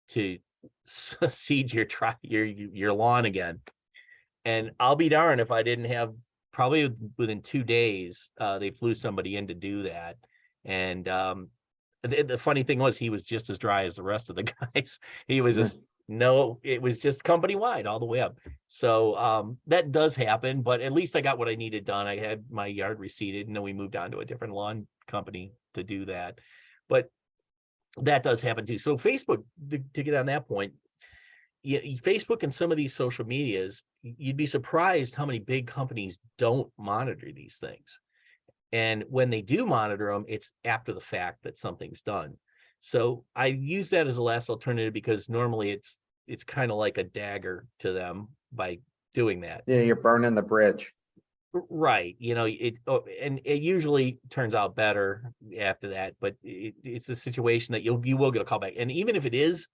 to seed your lawn again. And I'll be darned if I didn't have, probably within 2 days, they flew somebody in to do that. And the funny thing was, he was just as dry as the rest of the guys. He was just, it was just company wide all the way up. So that does happen, but at least I got what I needed done. I had my yard reseeded, and then we moved on to a different lawn company to do that. But that does happen too. So Facebook, to get on that point, Facebook and some of these social medias, you'd be surprised how many big companies don't monitor these things. And when they do monitor them, it's after the fact that something's done. So I use that as a last alternative, because normally it's kind of like a dagger to them by doing that. Yeah, you're burning the bridge. Right. And it usually turns out better after that, but it's a situation that you will get a call back. And even if it is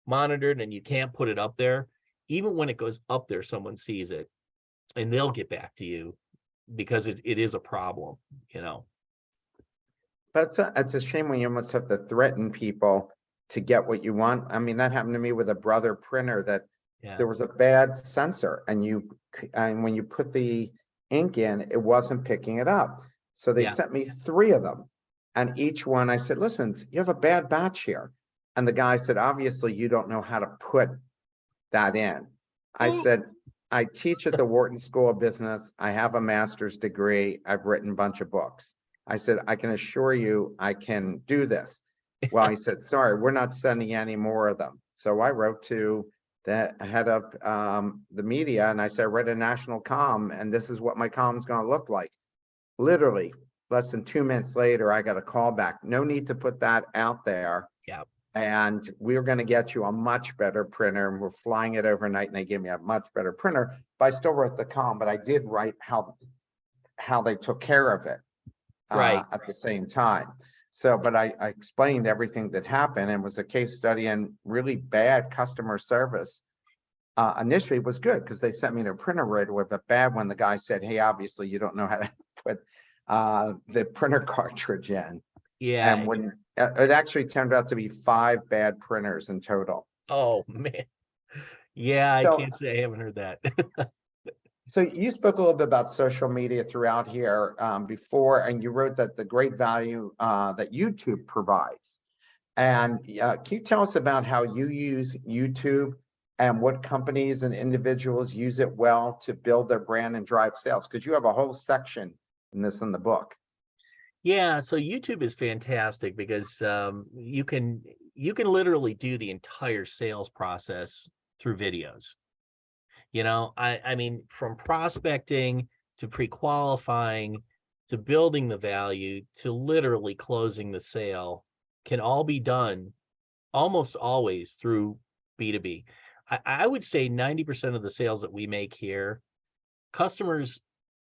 monitored and you can't put it up there, even when it goes up there, someone sees it and they'll get back to you because it is a problem, you know. But it's a shame when you almost have to threaten people to get what you want. I mean, that happened to me with a Brother printer that Yeah. there was a bad sensor and when you put the ink in, it wasn't picking it up. So they Yeah. sent me 3 of them. And each one I said, listen, you have a bad batch here. And the guy said, obviously you don't know how to put that in. I said, I teach at the Wharton School of Business. I have a master's degree. I've written a bunch of books. I said, I can assure you I can do this. Well, he said, sorry, we're not sending any more of them. So I wrote to the head of the media and I said, I read a national comm and this is what my comm is going to look like. Literally less than 2 minutes later, I got a call back. No need to put that out there. Yeah. And we're going to get you a much better printer and we're flying it overnight and they gave me a much better printer. But I still wrote the comm, but I did write how they took care of it Right. at the same time. So, but I explained everything that happened and was a case study and really bad customer service. Initially it was good because they sent me to a printer right away, but bad when the guy said, hey, obviously you don't know how to put the printer cartridge in. Yeah. And when it actually turned out to be 5 bad printers in total. Oh man. Yeah, I So, can't say I haven't heard that. so you spoke a little bit about social media throughout here before, and you wrote that the great value that YouTube provides. And can you tell us about how you use YouTube and what companies and individuals use it well to build their brand and drive sales? Because you have a whole section in the book. Yeah, so YouTube is fantastic because you can literally do the entire sales process through videos. I mean, from prospecting to pre-qualifying to building the value to literally closing the sale can all be done almost always through B2B. I would say 90% of the sales that we make here, customers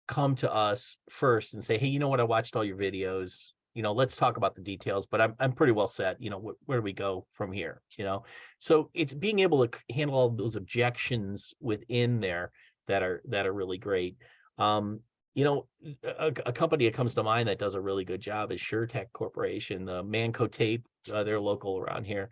come to us first and say, hey, you know what? I watched all your videos. Let's talk about the details, but I'm pretty well set. Where do we go from here? So it's being able to handle all those objections within there that are really great. A company that comes to mind that does a really good job is SureTech Corporation, the Manco Tape. They're local around here.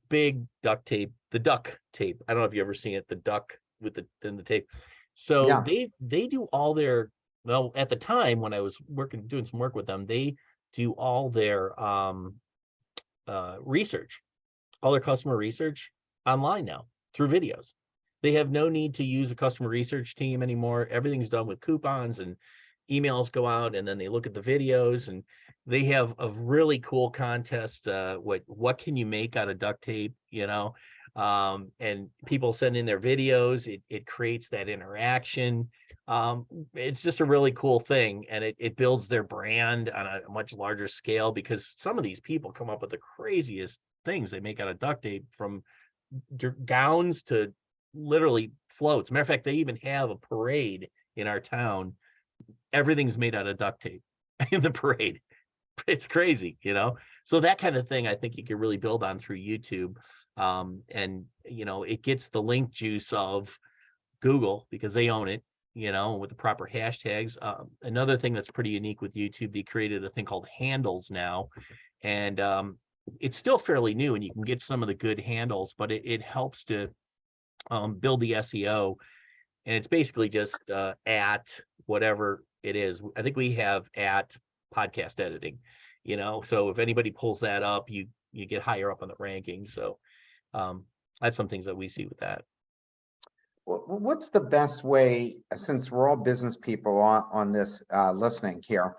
Big duct tape, the duck tape. I don't know if you ever seen it, the duck with the tape. So Yeah. they do all their, well, at the time when I was doing some work with them, they do all their research, all their customer research online now through videos. They have no need to use a customer research team anymore. Everything's done with coupons and emails go out and then they look at the videos and they have a really cool contest. What can you make out of duct tape, and people send in their videos. It creates that interaction. It's just a really cool thing. And it builds their brand on a much larger scale because some of these people come up with the craziest things they make out of duct tape, from gowns to literally floats. Matter of fact, they even have a parade in our town. Everything's made out of duct tape in the parade. It's crazy, so that kind of thing I think you can really build on through YouTube. And it gets the link juice of Google because they own it, with the proper hashtags. Another thing that's pretty unique with YouTube, they created a thing called handles now, and it's still fairly new and you can get some of the good handles, but it helps to build the SEO. And it's basically just at whatever it is. I think we have at podcast editing, so if anybody pulls that up, you get higher up on the rankings. So that's some things that we see with that. What's the best way, since we're all business people on this listening here,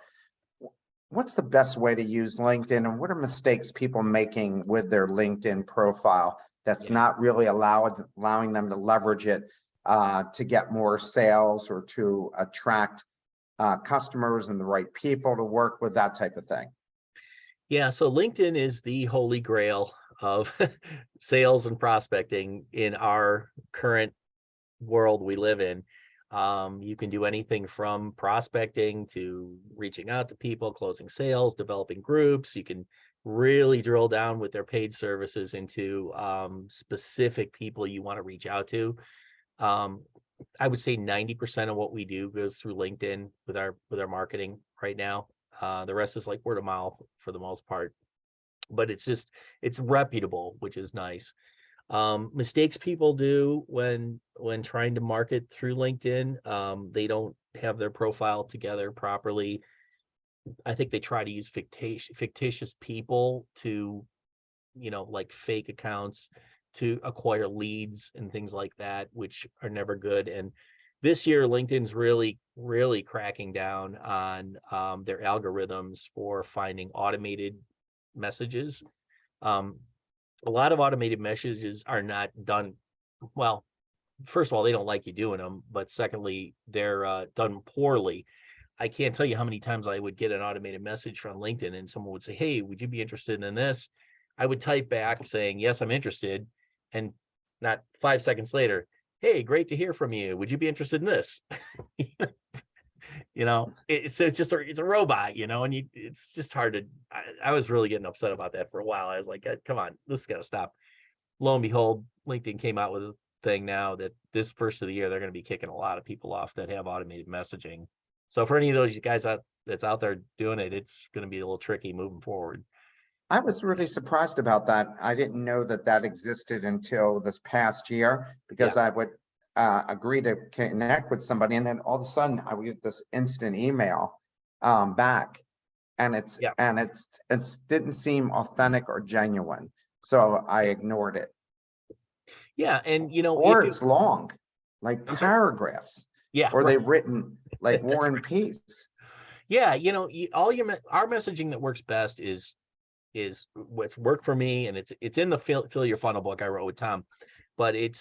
what's the best way to use LinkedIn, and what are mistakes people making with their LinkedIn profile that's not really allowing them to leverage it to get more sales or to attract customers and the right people to work with, that type of thing? Yeah, so LinkedIn is the holy grail of sales and prospecting in our current world we live in. You can do anything from prospecting to reaching out to people, closing sales, developing groups. You can really drill down with their paid services into specific people you want to reach out to. I would say 90% of what we do goes through LinkedIn with our marketing right now. The rest is like word of mouth for the most part, but it's reputable, which is nice. Mistakes people do when trying to market through LinkedIn, they don't have their profile together properly. I think they try to use fictitious people to, like fake accounts to acquire leads and things like that, which are never good. And this year, LinkedIn's really, really cracking down on their algorithms for finding automated messages. A lot of automated messages are not done well. First of all, they don't like you doing them, but secondly, they're done poorly. I can't tell you how many times I would get an automated message from LinkedIn and someone would say, "Hey, would you be interested in this?" I would type back saying, "Yes, I'm interested." And not 5 seconds later, "Hey, great to hear from you. Would you be interested in this?" So it's a robot, and it's just hard to, I was really getting upset about that for a while. I was like, come on, this has got to stop. Lo and behold, LinkedIn came out with a thing now that this first of the year, they're going to be kicking a lot of people off that have automated messaging. So for any of those guys that's out there doing it, it's going to be a little tricky moving forward. I was really surprised about that. I didn't know that existed until this past year, because I would agree to connect with somebody, and then all of a sudden I would get this instant email back, and it didn't seem authentic or genuine, so I ignored it. Yeah, and or it's long, like paragraphs. Or they've written like War and Peace. Yeah, our messaging that works best is what's worked for me, and it's in the fill your funnel book I wrote with Tom, but it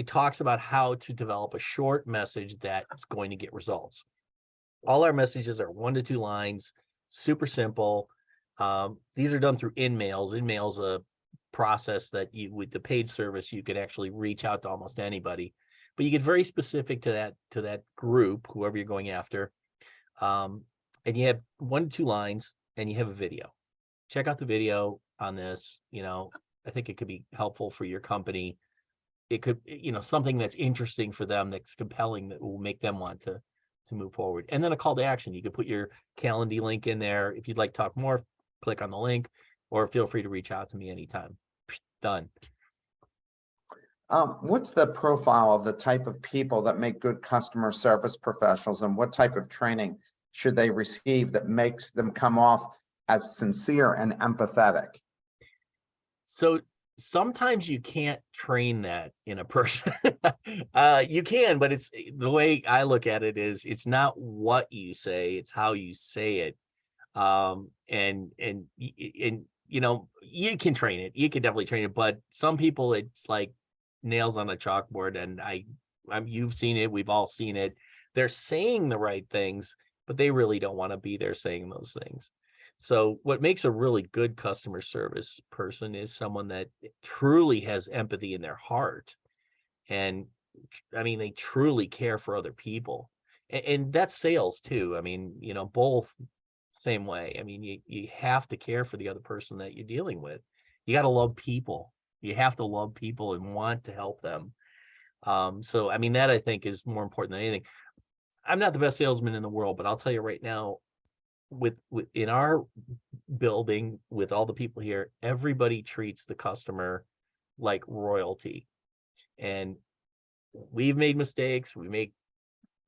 talks about how to develop a short message that's going to get results. All our messages are 1 to 2 lines, super simple. These are done through InMails. InMail's a process that with the paid service you could actually reach out to almost anybody, but you get very specific to that group, whoever you're going after, and you have 1 to 2 lines, and you have a video. Check out the video on this. I think it could be helpful for your company. It could, something that's interesting for them, that's compelling, that will make them want to move forward. And then a call to action. You could put your Calendly link in there. If you'd like to talk more, click on the link, or feel free to reach out to me anytime. Done. What's the profile of the type of people that make good customer service professionals, and what type of training should they receive that makes them come off as sincere and empathetic? So sometimes you can't train that in a person. You can, but it's the way I look at it is it's not what you say, it's how you say it. And you can train it. You can definitely train it, but some people, it's like nails on a chalkboard, and you've seen it. We've all seen it. They're saying the right things, but they really don't want to be there saying those things. So what makes a really good customer service person is someone that truly has empathy in their heart. And they truly care for other people. And that's sales too. Both same way. You have to care for the other person that you're dealing with. You got to love people. You have to love people and want to help them. So that I think is more important than anything. I'm not the best salesman in the world, but I'll tell you right now, with in our building, with all the people here, everybody treats the customer like royalty. And we've made mistakes.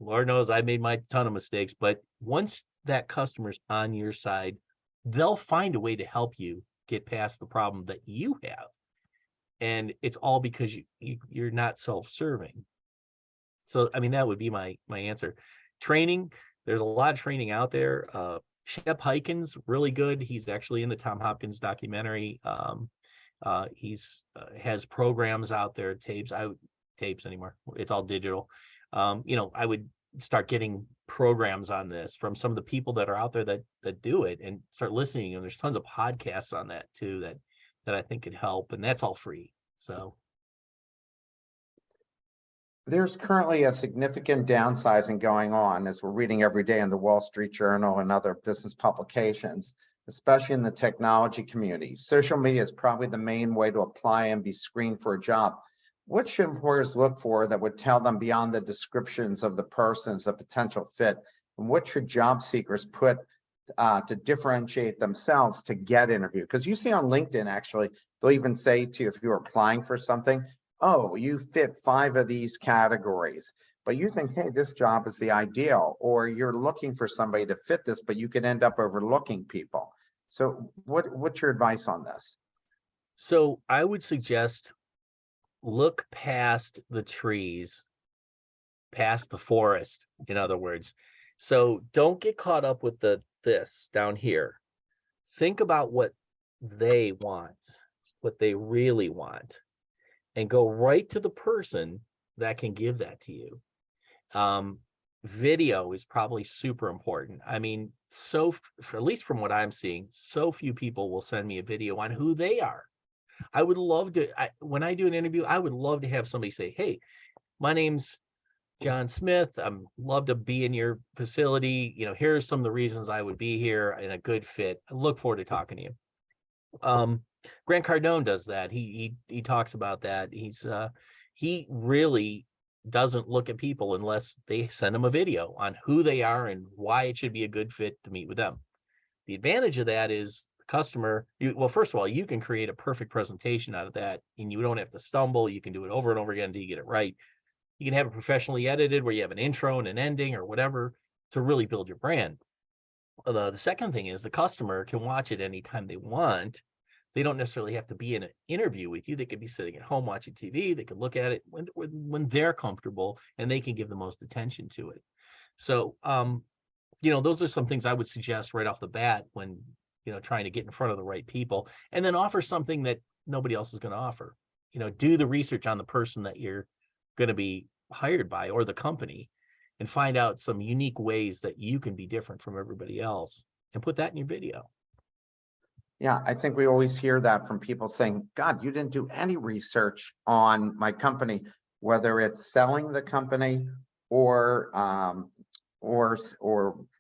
Lord knows I've made my ton of mistakes, but once that customer's on your side, they'll find a way to help you get past the problem that you have. And it's all because you're not self-serving. So, that would be my answer. Training, there's a lot of training out there. Shep Hyken's really good. He's actually in the Tom Hopkins documentary. He's has programs out there, tapes anymore. It's all digital. I would start getting programs on this from some of the people that are out there that do it, and start listening. And there's tons of podcasts on that too that I think could help, and that's all free. So There's currently a significant downsizing going on, as we're reading every day in the Wall Street Journal and other business publications, especially in the technology community. Social media is probably the main way to apply and be screened for a job. What should employers look for that would tell them beyond the descriptions of the person as a potential fit? And what should job seekers put to differentiate themselves to get interviewed? Because you see on LinkedIn, actually, they'll even say to you, if you're applying for something, oh, you fit 5 of these categories, but you think, hey, this job is the ideal, or you're looking for somebody to fit this, but you could end up overlooking people. So what's your advice on this? So I would suggest look past the trees, past the forest, in other words. So don't get caught up with this down here. Think about what they want, what they really want, and go right to the person that can give that to you. Video is probably super important. I mean, at least from what I'm seeing, so few people will send me a video on who they are. I would love to, when I do an interview, I would love to have somebody say, hey, my name's John Smith. I'm love to be in your facility. You know, here's some of the reasons I would be here and a good fit. I look forward to talking to you. Grant Cardone does that. He talks about that. He really doesn't look at people unless they send him a video on who they are and why it should be a good fit to meet with them. The advantage of that is the customer, well, first of all, you can create a perfect presentation out of that, and you don't have to stumble. You can do it over and over again until you get it right. You can have it professionally edited where you have an intro and an ending or whatever to really build your brand. The second thing is the customer can watch it anytime they want. They don't necessarily have to be in an interview with you. They could be sitting at home watching TV. They could look at it when they're comfortable, and they can give the most attention to it. So, those are some things I would suggest right off the bat when, trying to get in front of the right people, and then offer something that nobody else is going to offer. Do the research on the person that you're going to be hired by or the company, and find out some unique ways that you can be different from everybody else, and put that in your video. Yeah, I think we always hear that from people saying, God, you didn't do any research on my company, whether it's selling the company or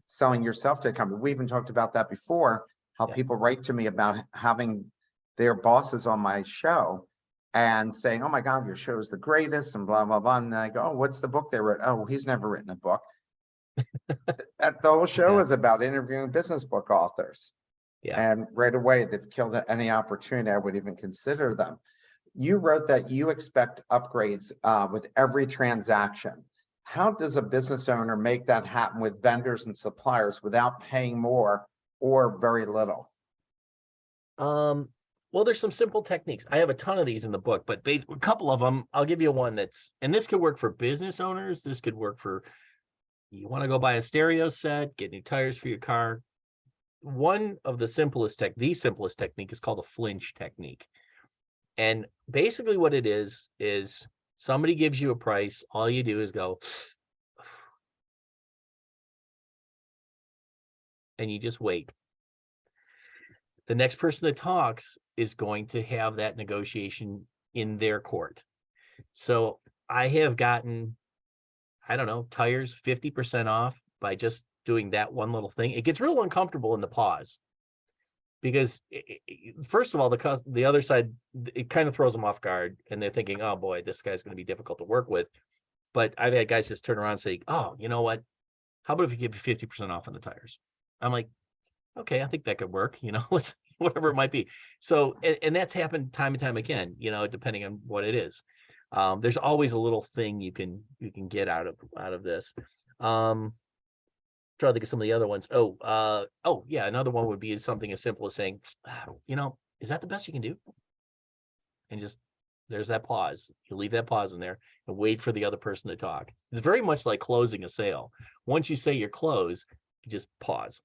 selling yourself to the company. We even talked about that before, how people write to me about having their bosses on my show and saying, oh my God, your show is the greatest and blah, blah, blah. And I go, oh, what's the book they wrote? Oh, he's never written a book. The whole show is about interviewing business book authors. Yeah. And right away, they've killed any opportunity I would even consider them. You wrote that you expect upgrades with every transaction. How does a business owner make that happen with vendors and suppliers without paying more or very little? Well, there's some simple techniques. I have a ton of these in the book, but a couple of them, I'll give you one and this could work for business owners. This could work for, you want to go buy a stereo set, get new tires for your car. One of the simplest technique is called a flinch technique. And basically what it is somebody gives you a price. All you do is go, and you just wait. The next person that talks is going to have that negotiation in their court. So I have gotten, I don't know, tires 50% off by just doing that one little thing. It gets real uncomfortable in the pause because first of all, the other side, it kind of throws them off guard and they're thinking, oh boy, this guy's going to be difficult to work with. But I've had guys just turn around and say, oh, you know what? How about if you give you 50% off on the tires? I'm like, okay, I think that could work, whatever it might be. So, and that's happened time and time again, depending on what it is. There's always a little thing you can get out of this. Try to think of some of the other ones. Yeah. Another one would be something as simple as saying, is that the best you can do? And just, there's that pause. You leave that pause in there and wait for the other person to talk. It's very much like closing a sale. Once you say you're closed, you just pause.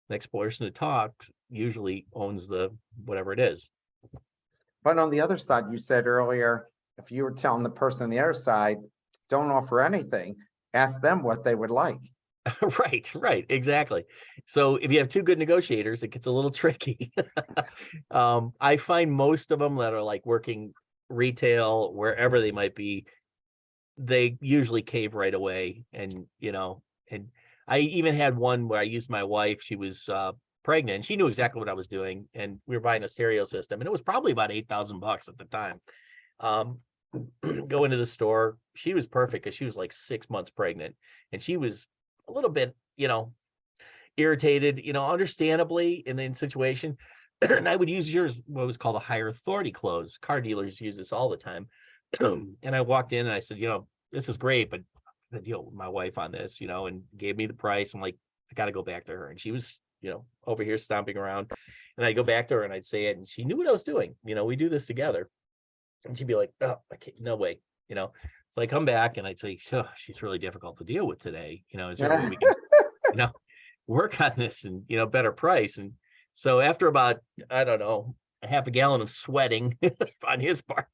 Next person to talk usually owns the whatever it is. But on the other side, you said earlier, if you were telling the person on the other side, don't offer anything, ask them what they would like. Right, exactly. So if you have two good negotiators, it gets a little tricky. I find most of them that are like working retail, wherever they might be, they usually cave right away. And, and I even had one where I used my wife. She was pregnant, and she knew exactly what I was doing. And we were buying a stereo system, and it was probably about $8,000 at the time. Go into the store. She was perfect because she was like 6 months pregnant, and she was a little bit, irritated, understandably in the situation. And I would use yours, what was called a higher authority close. Car dealers use this all the time. And I walked in and I said, this is great, but I deal with my wife on this, and gave me the price. I'm like, I got to go back to her. And she was, over here stomping around. And I'd go back to her and I'd say it, and she knew what I was doing. We do this together. And she'd be like, oh, I can't, no way, So I come back and I'd say, oh, she's really difficult to deal with today. Is there a way we can, work on this and, better price? And so after about, I don't know, a half a gallon of sweating on his part,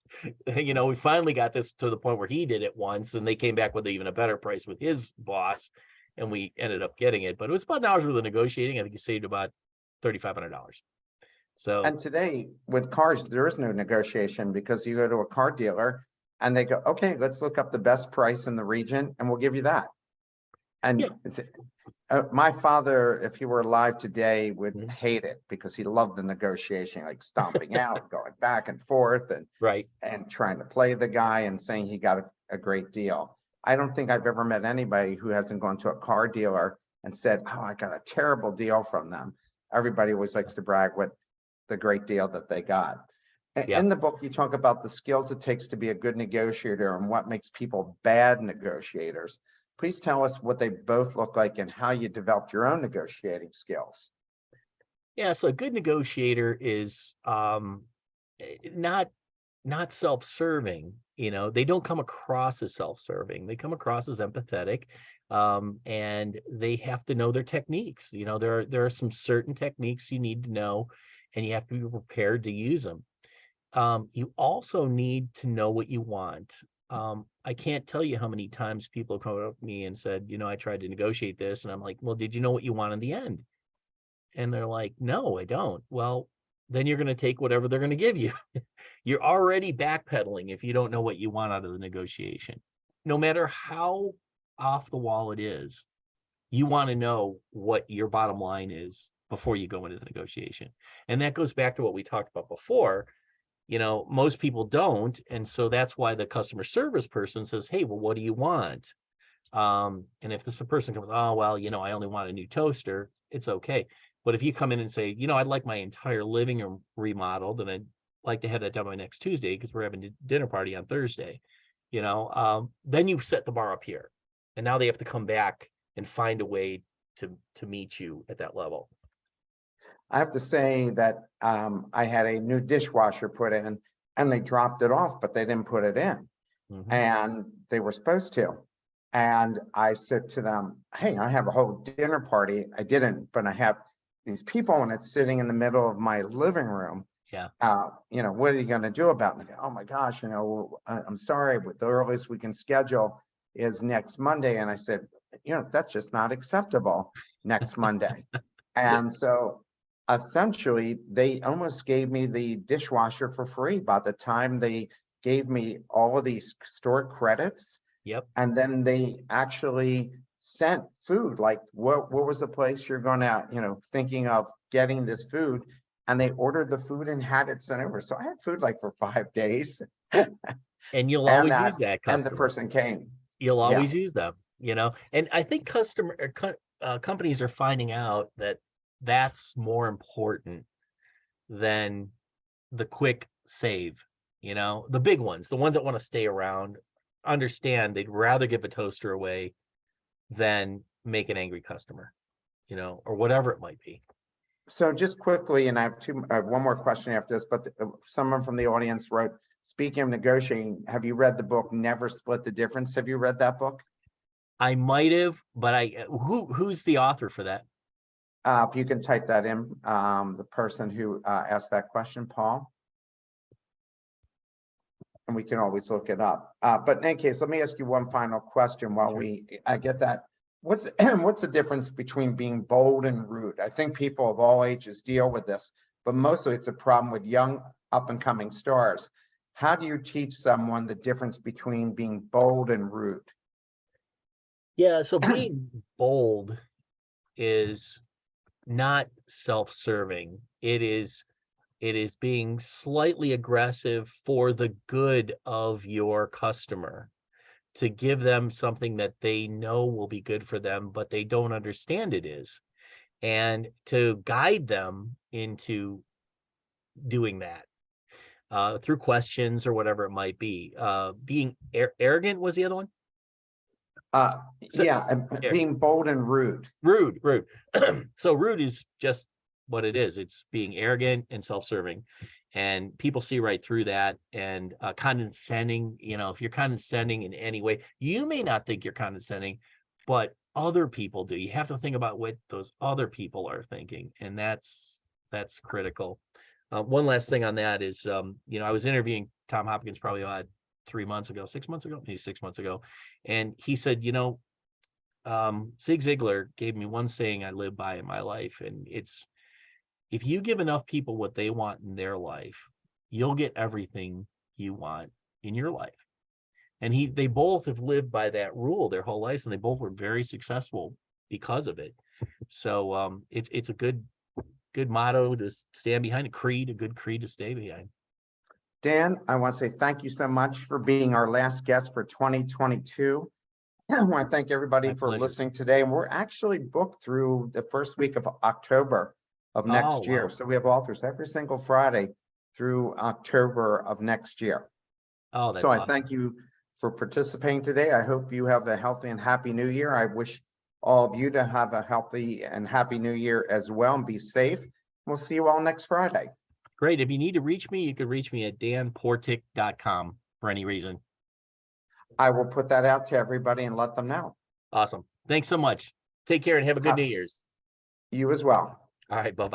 we finally got this to the point where he did it once, and they came back with even a better price with his boss, and we ended up getting it. But it was about an hour's worth of negotiating. I think he saved about $3,500. So, and today with cars, there is no negotiation, because you go to a car dealer and they go, okay, let's look up the best price in the region and we'll give you that. And my father, if he were alive today, would hate it, because he loved the negotiation, like stomping out, going back and forth, and and trying to play the guy and saying he got a great deal. I don't think I've ever met anybody who hasn't gone to a car dealer and said, oh, I got a terrible deal from them. Everybody always likes to brag what the great deal that they got. In the book, you talk about the skills it takes to be a good negotiator and what makes people bad negotiators. Please tell us what they both look like and how you developed your own negotiating skills. Yeah, so a good negotiator is not self-serving. They don't come across as self-serving. They come across as empathetic, and they have to know their techniques. There are some certain techniques you need to know, and you have to be prepared to use them. You also need to know what you want. I can't tell you how many times people come up to me and said, I tried to negotiate this, and I'm like, well, did you know what you want in the end? And they're like, no, I don't. Well, then you're going to take whatever they're going to give you. You're already backpedaling if you don't know what you want out of the negotiation. No matter how off the wall it is, you want to know what your bottom line is before you go into the negotiation. And that goes back to what we talked about before. Most people don't. And so that's why the customer service person says, hey, well, what do you want? And if this person comes, oh, well, I only want a new toaster, it's okay. But if you come in and say, I'd like my entire living room remodeled, and I'd like to have that done by next Tuesday because we're having a dinner party on Thursday, then you set the bar up here. And now they have to come back and find a way to meet you at that level. I have to say that I had a new dishwasher put in, and they dropped it off, but they didn't put it in. And they were supposed to. And I said to them, hey, I have a whole dinner party. I didn't, but I have these people, and it's sitting in the middle of my living room. Yeah. What are you going to do about it? Oh my gosh, I'm sorry, but the earliest we can schedule is next Monday. And I said, that's just not acceptable next Monday. And so essentially, they almost gave me the dishwasher for free by the time they gave me all of these store credits. Yep. And then they actually sent food. Like, what was the place you're going to, thinking of getting this food? And they ordered the food and had it sent over. So I had food like for 5 days. And you'll always use that customer. And the person came. You'll always use them, And I think companies are finding out that that's more important than the quick save. The big ones, the ones that want to stay around, understand they'd rather give a toaster away than make an angry customer, or whatever it might be. So just quickly, and I have one more question after this, but someone from the audience wrote, speaking of negotiating, have you read the book Never Split the Difference? Have you read that book? I might have, but who's the author for that? If you can type that in, the person who asked that question, Paul. And we can always look it up. But in any case, let me ask you one final question while I get that. What's the difference between being bold and rude? I think people of all ages deal with this, but mostly it's a problem with young up and coming stars. How do you teach someone the difference between being bold and rude? Yeah, so being bold is not self-serving. It is being slightly aggressive for the good of your customer, to give them something that they know will be good for them, but they don't understand it is, and to guide them into doing that through questions or whatever it might be. Being arrogant was the other one. So- Yeah, and being bold and rude. Rude. So rude is just what it is. It's being arrogant and self-serving, and people see right through that. And condescending, if you're condescending in any way, you may not think you're condescending, but other people do. You have to think about what those other people are thinking, and that's critical. One last thing on that is, I was interviewing Tom Hopkins probably 6 months ago, maybe 6 months ago, and he said, Zig Ziglar gave me one saying I live by in my life, and it's, if you give enough people what they want in their life, you'll get everything you want in your life. And they both have lived by that rule their whole lives, and they both were very successful because of it. So it's a good motto to stand behind, a good creed to stay behind. Dan, I want to say thank you so much for being our last guest for 2022. I want to thank everybody for listening today. And we're actually booked through the first week of October of next year. Wow. So we have authors every single Friday through October of next year. Oh, that's so I awesome. thank you for participating today. I hope you have a healthy and happy new year. I wish all of you to have a healthy and happy new year as well, and be safe. We'll see you all next Friday. Great. If you need to reach me, you can reach me at danportik.com for any reason. I will put that out to everybody and let them know. Awesome. Thanks so much. Take care and have a good New Year's. You as well. All right. Bye-bye.